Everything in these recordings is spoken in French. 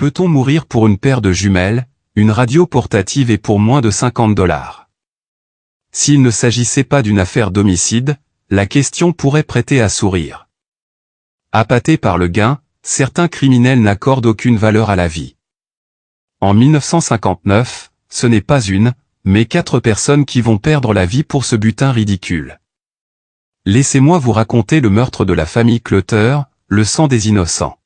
Peut-on mourir pour une paire de jumelles, une radio portative et pour moins de 50 $? S'il ne s'agissait pas d'une affaire d'homicide, la question pourrait prêter à sourire. Appâtés par le gain, certains criminels n'accordent aucune valeur à la vie. En 1959, ce n'est pas une, mais 4 personnes qui vont perdre la vie pour ce butin ridicule. Laissez-moi vous raconter le meurtre de la famille Clutter, le sang des innocents.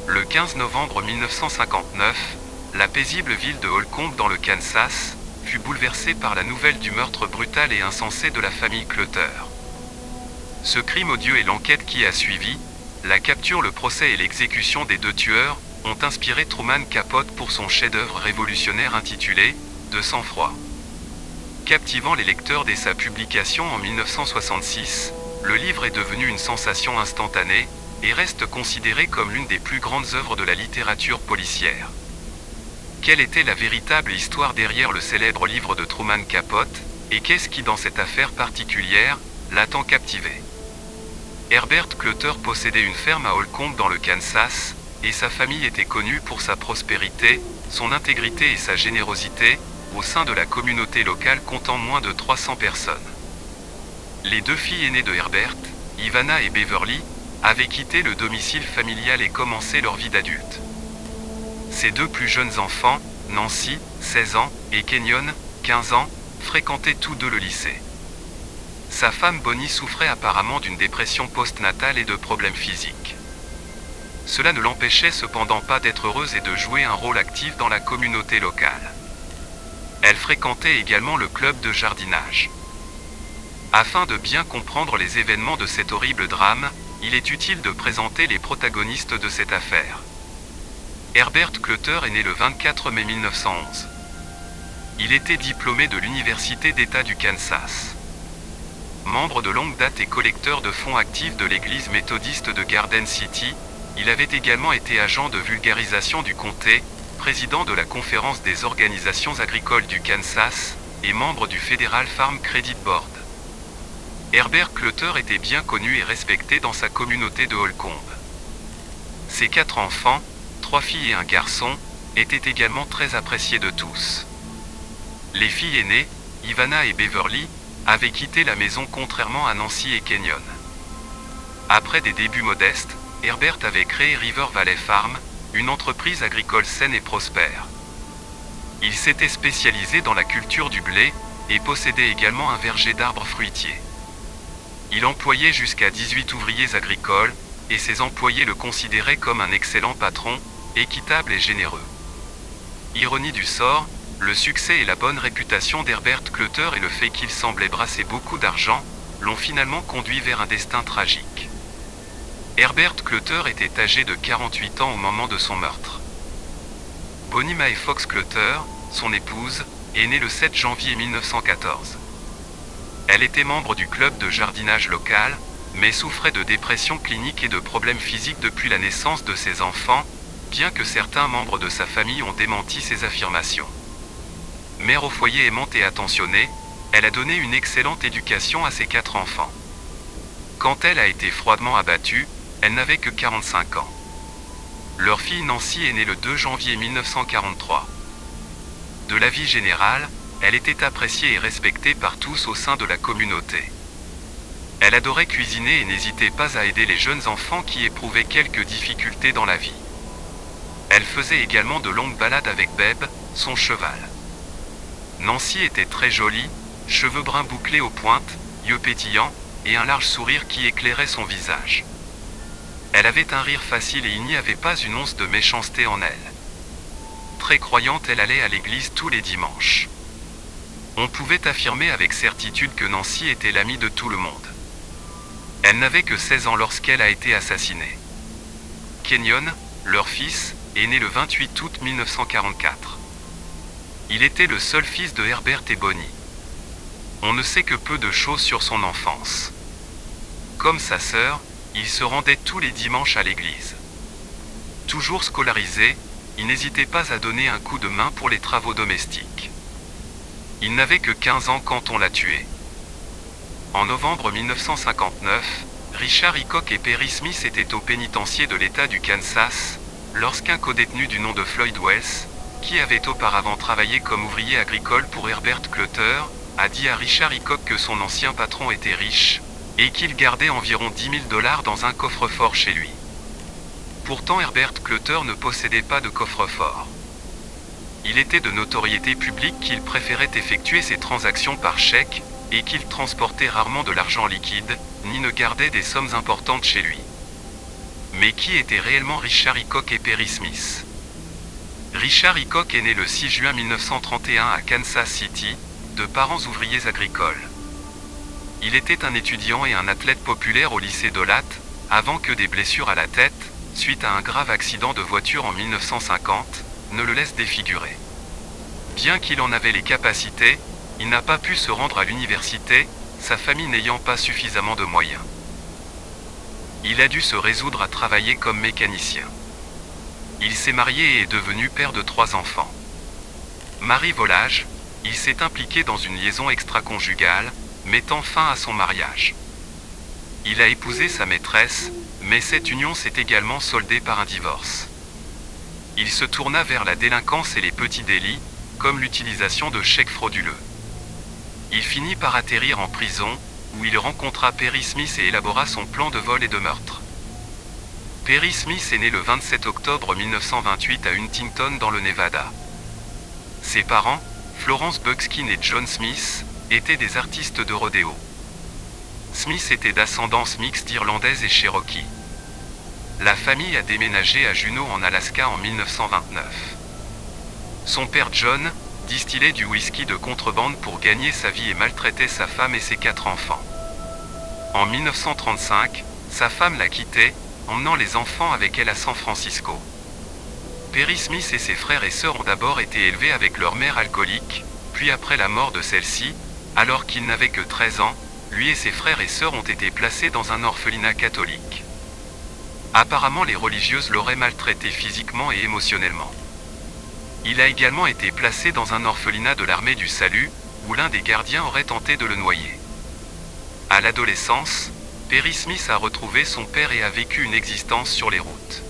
Le 15 novembre 1959, la paisible ville de Holcomb dans le Kansas fut bouleversée par la nouvelle du meurtre brutal et insensé de la famille Clutter. Ce crime odieux et l'enquête qui a suivi, la capture, le procès et l'exécution des 2 tueurs, ont inspiré Truman Capote pour son chef-d'œuvre révolutionnaire intitulé « De sang-froid ». Captivant les lecteurs dès sa publication en 1966, le livre est devenu une sensation instantanée, et reste considéré comme l'une des plus grandes œuvres de la littérature policière. Quelle était la véritable histoire derrière le célèbre livre de Truman Capote, et qu'est-ce qui dans cette affaire particulière, l'a tant captivé? Herbert Clutter possédait une ferme à Holcomb dans le Kansas, et sa famille était connue pour sa prospérité, son intégrité et sa générosité, au sein de la communauté locale comptant moins de 300 personnes. Les 2 filles aînées de Herbert, Ivana et Beverly, avaient quitté le domicile familial et commencé leur vie d'adulte. Ses 2 plus jeunes enfants, Nancy, 16 ans, et Kenyon, 15 ans, fréquentaient tous 2 le lycée. Sa femme Bonnie souffrait apparemment d'une dépression postnatale et de problèmes physiques. Cela ne l'empêchait cependant pas d'être heureuse et de jouer un rôle actif dans la communauté locale. Elle fréquentait également le club de jardinage. Afin de bien comprendre les événements de cet horrible drame, il est utile de présenter les protagonistes de cette affaire. Herbert Clutter est né le 24 mai 1911. Il était diplômé de l'Université d'État du Kansas. Membre de longue date et collecteur de fonds actif de l'église méthodiste de Garden City, il avait également été agent de vulgarisation du comté, président de la conférence des organisations agricoles du Kansas, et membre du Federal Farm Credit Board. Herbert Clutter était bien connu et respecté dans sa communauté de Holcomb. Ses 4 enfants, 3 filles et un garçon, étaient également très appréciés de tous. Les filles aînées, Ivana et Beverly, avaient quitté la maison contrairement à Nancy et Kenyon. Après des débuts modestes, Herbert avait créé River Valley Farm, une entreprise agricole saine et prospère. Il s'était spécialisé dans la culture du blé, et possédait également un verger d'arbres fruitiers. Il employait jusqu'à 18 ouvriers agricoles, et ses employés le considéraient comme un excellent patron, équitable et généreux. Ironie du sort, le succès et la bonne réputation d'Herbert Clutter et le fait qu'il semblait brasser beaucoup d'argent, l'ont finalement conduit vers un destin tragique. Herbert Clutter était âgé de 48 ans au moment de son meurtre. Bonnie Mae Fox Clutter, son épouse, est née le 7 janvier 1914. Elle était membre du club de jardinage local, mais souffrait de dépression clinique et de problèmes physiques depuis la naissance de ses enfants, bien que certains membres de sa famille ont démenti ces affirmations. Mère au foyer aimante et attentionnée, elle a donné une excellente éducation à ses 4 enfants. Quand elle a été froidement abattue, elle n'avait que 45 ans. Leur fille Nancy est née le 2 janvier 1943. De l'avis général, elle était appréciée et respectée par tous au sein de la communauté. Elle adorait cuisiner et n'hésitait pas à aider les jeunes enfants qui éprouvaient quelques difficultés dans la vie. Elle faisait également de longues balades avec Beb, son cheval. Nancy était très jolie, cheveux bruns bouclés aux pointes, yeux pétillants, et un large sourire qui éclairait son visage. Elle avait un rire facile et il n'y avait pas une once de méchanceté en elle. Très croyante, elle allait à l'église tous les dimanches. On pouvait affirmer avec certitude que Nancy était l'amie de tout le monde. Elle n'avait que 16 ans lorsqu'elle a été assassinée. Kenyon, leur fils, est né le 28 août 1944. Il était le seul fils de Herbert et Bonnie. On ne sait que peu de choses sur son enfance. Comme sa sœur, il se rendait tous les dimanches à l'église. Toujours scolarisé, il n'hésitait pas à donner un coup de main pour les travaux domestiques. Il n'avait que 15 ans quand on l'a tué. En novembre 1959, Richard Hickok et Perry Smith étaient au pénitencier de l'État du Kansas, lorsqu'un codétenu du nom de Floyd Wells, qui avait auparavant travaillé comme ouvrier agricole pour Herbert Clutter, a dit à Richard Hickok que son ancien patron était riche, et qu'il gardait environ $10 000 dans un coffre-fort chez lui. Pourtant Herbert Clutter ne possédait pas de coffre-fort. Il était de notoriété publique qu'il préférait effectuer ses transactions par chèque, et qu'il transportait rarement de l'argent liquide, ni ne gardait des sommes importantes chez lui. Mais qui étaient réellement Richard Hickok et Perry Smith? Richard Hickok est né le 6 juin 1931 à Kansas City, de parents ouvriers agricoles. Il était un étudiant et un athlète populaire au lycée d'Olathe, avant que des blessures à la tête, suite à un grave accident de voiture en 1950, ne le laissent défigurer. Bien qu'il en avait les capacités, il n'a pas pu se rendre à l'université, sa famille n'ayant pas suffisamment de moyens. Il a dû se résoudre à travailler comme mécanicien. Il s'est marié et est devenu père de 3 enfants. Mari volage, il s'est impliqué dans une liaison extra-conjugale, mettant fin à son mariage. Il a épousé sa maîtresse, mais cette union s'est également soldée par un divorce. Il se tourna vers la délinquance et les petits délits, comme l'utilisation de chèques frauduleux. Il finit par atterrir en prison, où il rencontra Perry Smith et élabora son plan de vol et de meurtre. Perry Smith est né le 27 octobre 1928 à Huntington dans le Nevada. Ses parents, Florence Buckskin et John Smith, étaient des artistes de rodéo. Smith était d'ascendance mixte irlandaise et cherokee. La famille a déménagé à Juneau en Alaska en 1929. Son père John distillait du whisky de contrebande pour gagner sa vie et maltraitait sa femme et ses 4 enfants. En 1935, sa femme l'a quitté, emmenant les enfants avec elle à San Francisco. Perry Smith et ses frères et sœurs ont d'abord été élevés avec leur mère alcoolique, puis après la mort de celle-ci, alors qu'il n'avait que 13 ans, lui et ses frères et sœurs ont été placés dans un orphelinat catholique. Apparemment les religieuses l'auraient maltraité physiquement et émotionnellement. Il a également été placé dans un orphelinat de l'armée du salut, où l'un des gardiens aurait tenté de le noyer. À l'adolescence, Perry Smith a retrouvé son père et a vécu une existence sur les routes.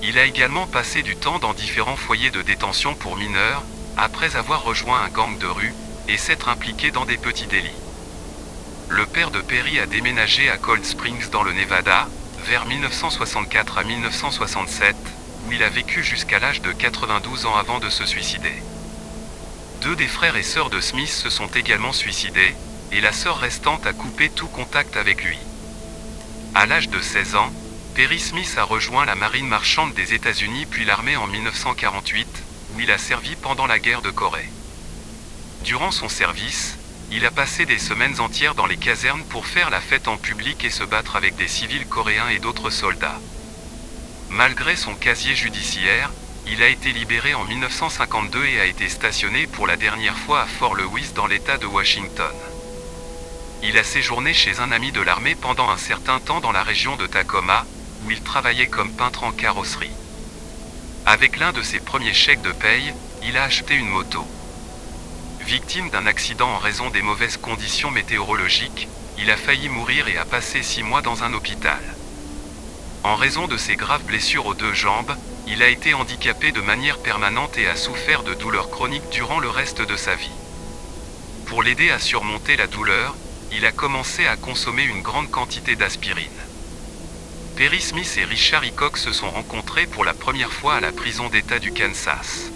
Il a également passé du temps dans différents foyers de détention pour mineurs, après avoir rejoint un gang de rue, et s'être impliqué dans des petits délits. Le père de Perry a déménagé à Cold Springs dans le Nevada, vers 1964 à 1967, où il a vécu jusqu'à l'âge de 92 ans avant de se suicider. 2 des frères et sœurs de Smith se sont également suicidés, et la sœur restante a coupé tout contact avec lui. À l'âge de 16 ans, Perry Smith a rejoint la marine marchande des États-Unis puis l'armée en 1948, où il a servi pendant la guerre de Corée. Durant son service, il a passé des semaines entières dans les casernes pour faire la fête en public et se battre avec des civils coréens et d'autres soldats. Malgré son casier judiciaire, il a été libéré en 1952 et a été stationné pour la dernière fois à Fort Lewis dans l'État de Washington. Il a séjourné chez un ami de l'armée pendant un certain temps dans la région de Tacoma, où il travaillait comme peintre en carrosserie. Avec l'un de ses premiers chèques de paye, il a acheté une moto. Victime d'un accident en raison des mauvaises conditions météorologiques, il a failli mourir et a passé 6 mois dans un hôpital. En raison de ses graves blessures aux 2 jambes, il a été handicapé de manière permanente et a souffert de douleurs chroniques durant le reste de sa vie. Pour l'aider à surmonter la douleur, il a commencé à consommer une grande quantité d'aspirine. Perry Smith et Richard Hickok se sont rencontrés pour la première fois à la prison d'État du Kansas.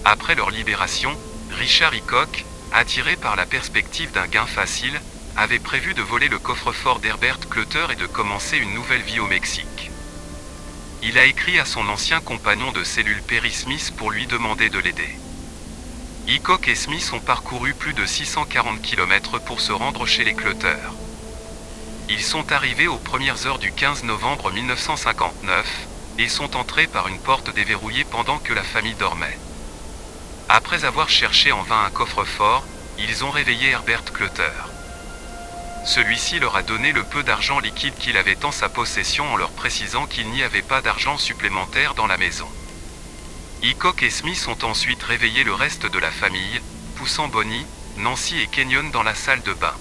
Après leur libération, Richard Hickok, attiré par la perspective d'un gain facile, avait prévu de voler le coffre-fort d'Herbert Clutter et de commencer une nouvelle vie au Mexique. Il a écrit à son ancien compagnon de cellule Perry Smith pour lui demander de l'aider. Hickok et Smith ont parcouru plus de 640 km pour se rendre chez les Clutter. Ils sont arrivés aux premières heures du 15 novembre 1959 et sont entrés par une porte déverrouillée pendant que la famille dormait. Après avoir cherché en vain un coffre-fort, ils ont réveillé Herbert Clutter. Celui-ci leur a donné le peu d'argent liquide qu'il avait en sa possession en leur précisant qu'il n'y avait pas d'argent supplémentaire dans la maison. Hickok et Smith ont ensuite réveillé le reste de la famille, poussant Bonnie, Nancy et Kenyon dans la salle de bain.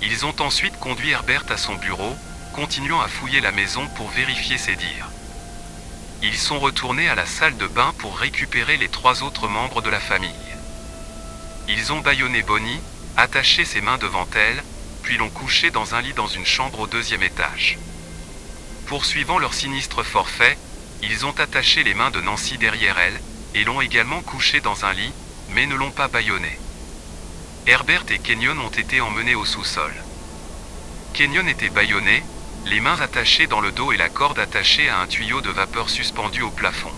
Ils ont ensuite conduit Herbert à son bureau, continuant à fouiller la maison pour vérifier ses dires. Ils sont retournés à la salle de bain pour récupérer les 3 autres membres de la famille. Ils ont bâillonné Bonnie, attaché ses mains devant elle, puis l'ont couché dans un lit dans une chambre au 2e étage. Poursuivant leur sinistre forfait, ils ont attaché les mains de Nancy derrière elle, et l'ont également couché dans un lit, mais ne l'ont pas bâillonné. Herbert et Kenyon ont été emmenés au sous-sol. Kenyon était bâillonné, les mains attachées dans le dos et la corde attachée à un tuyau de vapeur suspendu au plafond.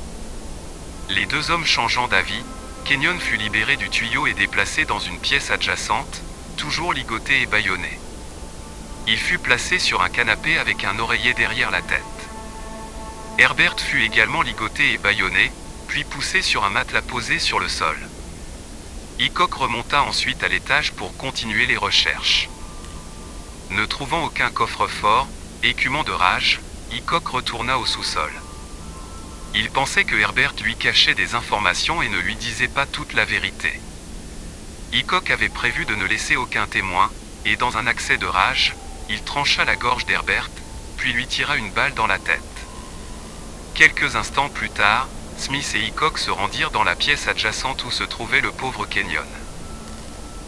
Les 2 hommes changeant d'avis, Kenyon fut libéré du tuyau et déplacé dans une pièce adjacente, toujours ligoté et bâillonné. Il fut placé sur un canapé avec un oreiller derrière la tête. Herbert fut également ligoté et bâillonné, puis poussé sur un matelas posé sur le sol. Hickok remonta ensuite à l'étage pour continuer les recherches. Ne trouvant aucun coffre-fort, écumant de rage, Hickok retourna au sous-sol. Il pensait que Herbert lui cachait des informations et ne lui disait pas toute la vérité. Hickok avait prévu de ne laisser aucun témoin, et dans un accès de rage, il trancha la gorge d'Herbert, puis lui tira une balle dans la tête. Quelques instants plus tard, Smith et Hickok se rendirent dans la pièce adjacente où se trouvait le pauvre Kenyon.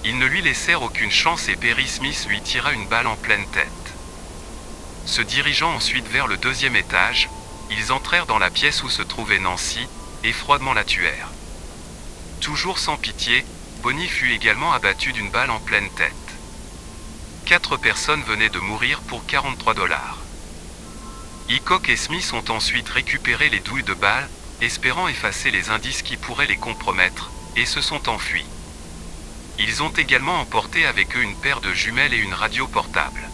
Ils ne lui laissèrent aucune chance et Perry Smith lui tira une balle en pleine tête. Se dirigeant ensuite vers le 2e étage, ils entrèrent dans la pièce où se trouvait Nancy, et froidement la tuèrent. Toujours sans pitié, Bonnie fut également abattue d'une balle en pleine tête. 4 personnes venaient de mourir pour 43 $. Hickok et Smith ont ensuite récupéré les douilles de balles, espérant effacer les indices qui pourraient les compromettre, et se sont enfuis. Ils ont également emporté avec eux une paire de jumelles et une radio portable.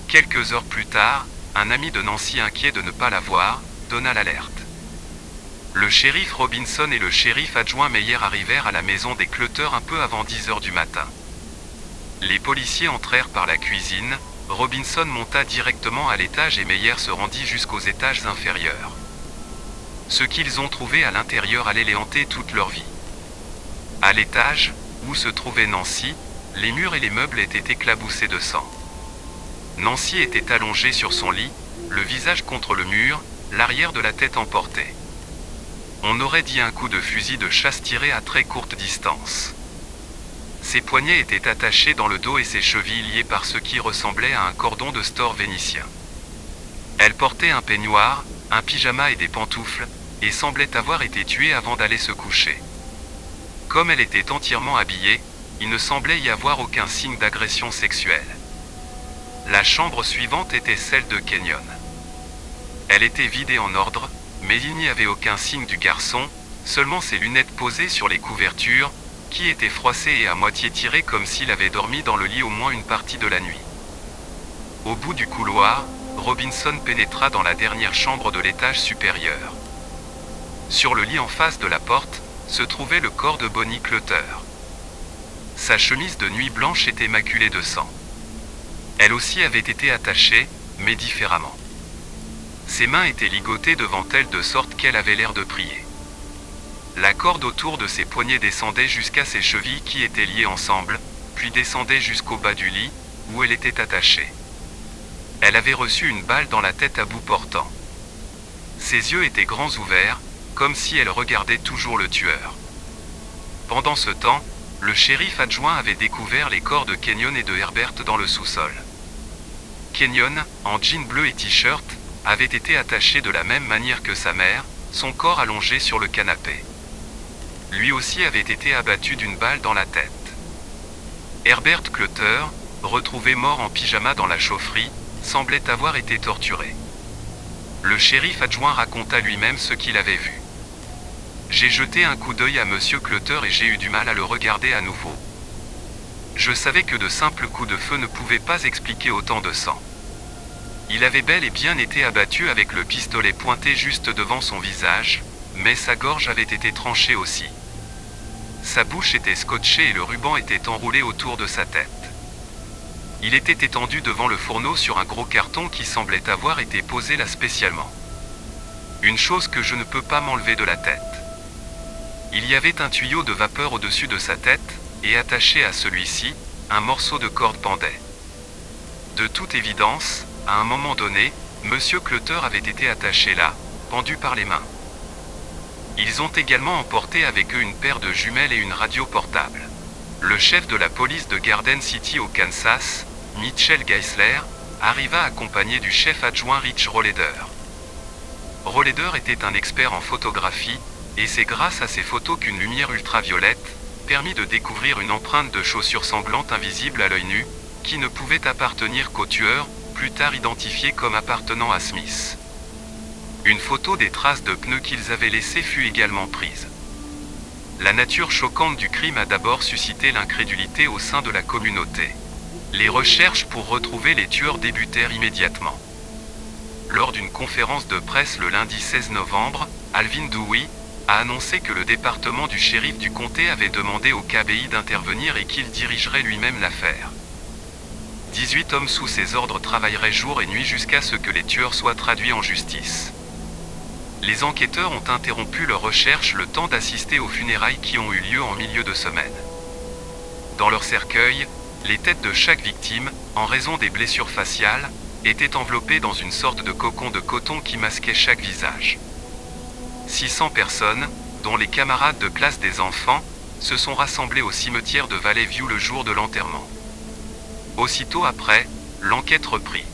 Quelques heures plus tard, un ami de Nancy inquiet de ne pas la voir, donna l'alerte. Le shérif Robinson et le shérif adjoint Meyer arrivèrent à la maison des Clutter un peu avant 10 heures du matin. Les policiers entrèrent par la cuisine, Robinson monta directement à l'étage et Meyer se rendit jusqu'aux étages inférieurs. Ce qu'ils ont trouvé à l'intérieur allait les hanter toute leur vie. À l'étage, où se trouvait Nancy, les murs et les meubles étaient éclaboussés de sang. Nancy était allongée sur son lit, le visage contre le mur, l'arrière de la tête emportée. On aurait dit un coup de fusil de chasse tiré à très courte distance. Ses poignets étaient attachés dans le dos et ses chevilles liées par ce qui ressemblait à un cordon de store vénitien. Elle portait un peignoir, un pyjama et des pantoufles, et semblait avoir été tuée avant d'aller se coucher. Comme elle était entièrement habillée, il ne semblait y avoir aucun signe d'agression sexuelle. La chambre suivante était celle de Kenyon. Elle était vide et en ordre, mais il n'y avait aucun signe du garçon, seulement ses lunettes posées sur les couvertures, qui étaient froissées et à moitié tirées comme s'il avait dormi dans le lit au moins une partie de la nuit. Au bout du couloir, Robinson pénétra dans la dernière chambre de l'étage supérieur. Sur le lit en face de la porte, se trouvait le corps de Bonnie Clutter. Sa chemise de nuit blanche était maculée de sang. Elle aussi avait été attachée, mais différemment. Ses mains étaient ligotées devant elle de sorte qu'elle avait l'air de prier. La corde autour de ses poignets descendait jusqu'à ses chevilles qui étaient liées ensemble, puis descendait jusqu'au bas du lit, où elle était attachée. Elle avait reçu une balle dans la tête à bout portant. Ses yeux étaient grands ouverts, comme si elle regardait toujours le tueur. Pendant ce temps, le shérif adjoint avait découvert les corps de Kenyon et de Herbert dans le sous-sol. Kenyon, en jean bleu et t-shirt, avait été attaché de la même manière que sa mère, son corps allongé sur le canapé. Lui aussi avait été abattu d'une balle dans la tête. Herbert Clutter, retrouvé mort en pyjama dans la chaufferie, semblait avoir été torturé. Le shérif adjoint raconta lui-même ce qu'il avait vu. J'ai jeté un coup d'œil à Monsieur Clutter et j'ai eu du mal à le regarder à nouveau. Je savais que de simples coups de feu ne pouvaient pas expliquer autant de sang. Il avait bel et bien été abattu avec le pistolet pointé juste devant son visage, mais sa gorge avait été tranchée aussi. Sa bouche était scotchée et le ruban était enroulé autour de sa tête. Il était étendu devant le fourneau sur un gros carton qui semblait avoir été posé là spécialement. Une chose que je ne peux pas m'enlever de la tête. Il y avait un tuyau de vapeur au-dessus de sa tête, et attaché à celui-ci, un morceau de corde pendait. De toute évidence, à un moment donné, Monsieur Clutter avait été attaché là, pendu par les mains. Ils ont également emporté avec eux une paire de jumelles et une radio portable. Le chef de la police de Garden City au Kansas, Mitchell Geisler, arriva accompagné du chef adjoint Rich Rohleder. Rohleder était un expert en photographie, et c'est grâce à ces photos qu'une lumière ultraviolette permit de découvrir une empreinte de chaussure sanglante invisible à l'œil nu, qui ne pouvait appartenir qu'au tueur, plus tard identifié comme appartenant à Smith. Une photo des traces de pneus qu'ils avaient laissées fut également prise. La nature choquante du crime a d'abord suscité l'incrédulité au sein de la communauté. Les recherches pour retrouver les tueurs débutèrent immédiatement. Lors d'une conférence de presse le lundi 16 novembre, Alvin Dewey a annoncé que le département du shérif du comté avait demandé au KBI d'intervenir et qu'il dirigerait lui-même l'affaire. 18 hommes sous ses ordres travailleraient jour et nuit jusqu'à ce que les tueurs soient traduits en justice. Les enquêteurs ont interrompu leurs recherches le temps d'assister aux funérailles qui ont eu lieu en milieu de semaine. Dans leur cercueil, les têtes de chaque victime, en raison des blessures faciales, étaient enveloppées dans une sorte de cocon de coton qui masquait chaque visage. 600 personnes, dont les camarades de classe des enfants, se sont rassemblées au cimetière de Valley View le jour de l'enterrement. Aussitôt après, l'enquête reprit.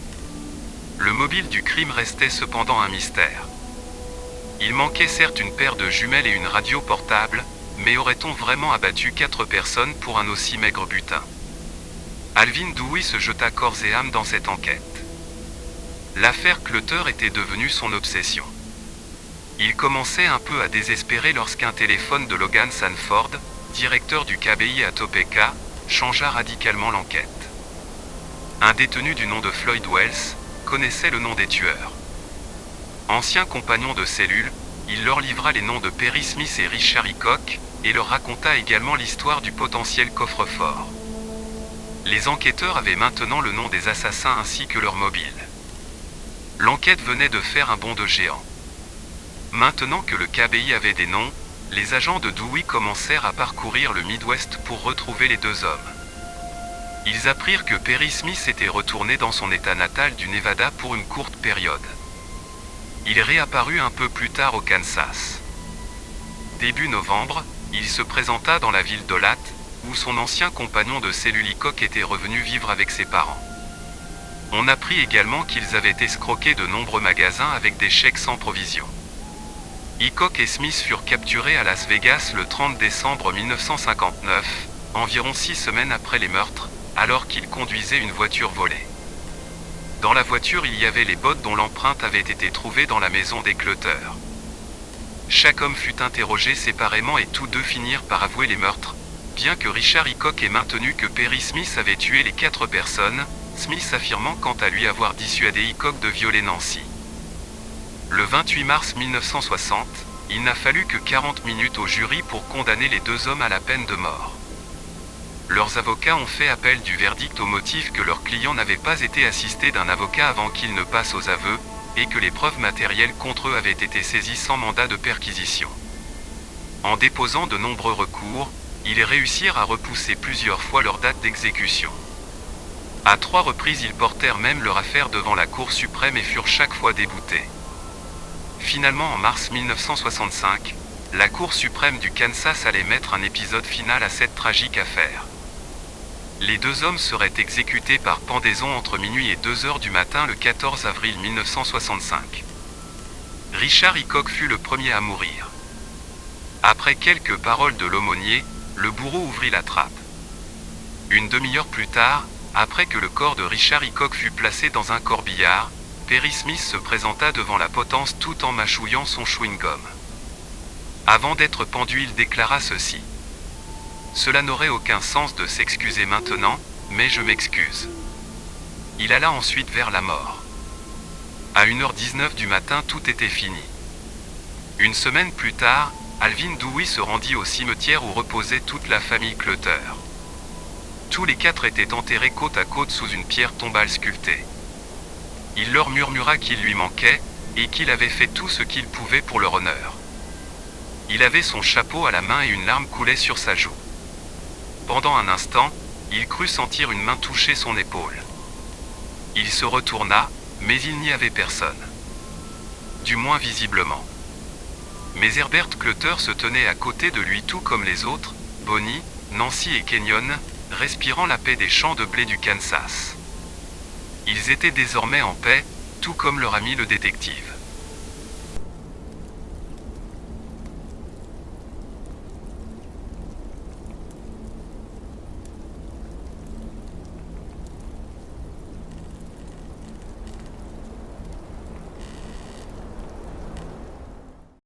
Le mobile du crime restait cependant un mystère. Il manquait certes une paire de jumelles et une radio portable, mais aurait-on vraiment abattu 4 personnes pour un aussi maigre butin? Alvin Dewey se jeta corps et âme dans cette enquête. L'affaire Clutter était devenue son obsession. Il commençait un peu à désespérer lorsqu'un téléphone de Logan Sanford, directeur du KBI à Topeka, changea radicalement l'enquête. Un détenu du nom de Floyd Wells connaissait le nom des tueurs. Ancien compagnon de cellule, il leur livra les noms de Perry Smith et Richard Hickok, et leur raconta également l'histoire du potentiel coffre-fort. Les enquêteurs avaient maintenant le nom des assassins ainsi que leur mobile. L'enquête venait de faire un bond de géant. Maintenant que le KBI avait des noms, les agents de Dewey commencèrent à parcourir le Midwest pour retrouver les 2 hommes. Ils apprirent que Perry Smith était retourné dans son état natal du Nevada pour une courte période. Il réapparut un peu plus tard au Kansas. Début novembre, il se présenta dans la ville d'Olathe, où son ancien compagnon de cellule Hickok était revenu vivre avec ses parents. On apprit également qu'ils avaient escroqué de nombreux magasins avec des chèques sans provision. Hickok et Smith furent capturés à Las Vegas le 30 décembre 1959, environ 6 semaines après les meurtres, alors qu'ils conduisaient une voiture volée. Dans la voiture, il y avait les bottes dont l'empreinte avait été trouvée dans la maison des Clutter. Chaque homme fut interrogé séparément et tous deux finirent par avouer les meurtres, bien que Richard Hickok ait maintenu que Perry Smith avait tué les 4 personnes, Smith affirmant quant à lui avoir dissuadé Hickok de violer Nancy. Le 28 mars 1960, il n'a fallu que 40 minutes au jury pour condamner les 2 hommes à la peine de mort. Leurs avocats ont fait appel du verdict au motif que leur client n'avait pas été assisté d'un avocat avant qu'il ne passe aux aveux, et que les preuves matérielles contre eux avaient été saisies sans mandat de perquisition. En déposant de nombreux recours, ils réussirent à repousser plusieurs fois leur date d'exécution. À 3 reprises, ils portèrent même leur affaire devant la Cour suprême et furent chaque fois déboutés. Finalement, en mars 1965, la Cour suprême du Kansas allait mettre un épisode final à cette tragique affaire. Les 2 hommes seraient exécutés par pendaison entre minuit et 2 heures du matin le 14 avril 1965. Richard Hickok fut le premier à mourir. Après quelques paroles de l'aumônier, le bourreau ouvrit la trappe. Une demi-heure plus tard, après que le corps de Richard Hickok fut placé dans un corbillard, Perry Smith se présenta devant la potence tout en mâchouillant son chewing-gum. Avant d'être pendu, il déclara ceci. « Cela n'aurait aucun sens de s'excuser maintenant, mais je m'excuse. » Il alla ensuite vers la mort. À 1h19 du matin, tout était fini. Une semaine plus tard, Alvin Dewey se rendit au cimetière où reposait toute la famille Clutter. Tous les quatre étaient enterrés côte à côte sous une pierre tombale sculptée. Il leur murmura qu'il lui manquait, et qu'il avait fait tout ce qu'il pouvait pour leur honneur. Il avait son chapeau à la main et une larme coulait sur sa joue. Pendant un instant, il crut sentir une main toucher son épaule. Il se retourna, mais il n'y avait personne. Du moins visiblement. Mais Herbert Clutter se tenait à côté de lui tout comme les autres, Bonnie, Nancy et Kenyon, respirant la paix des champs de blé du Kansas. Ils étaient désormais en paix, tout comme leur ami le détective.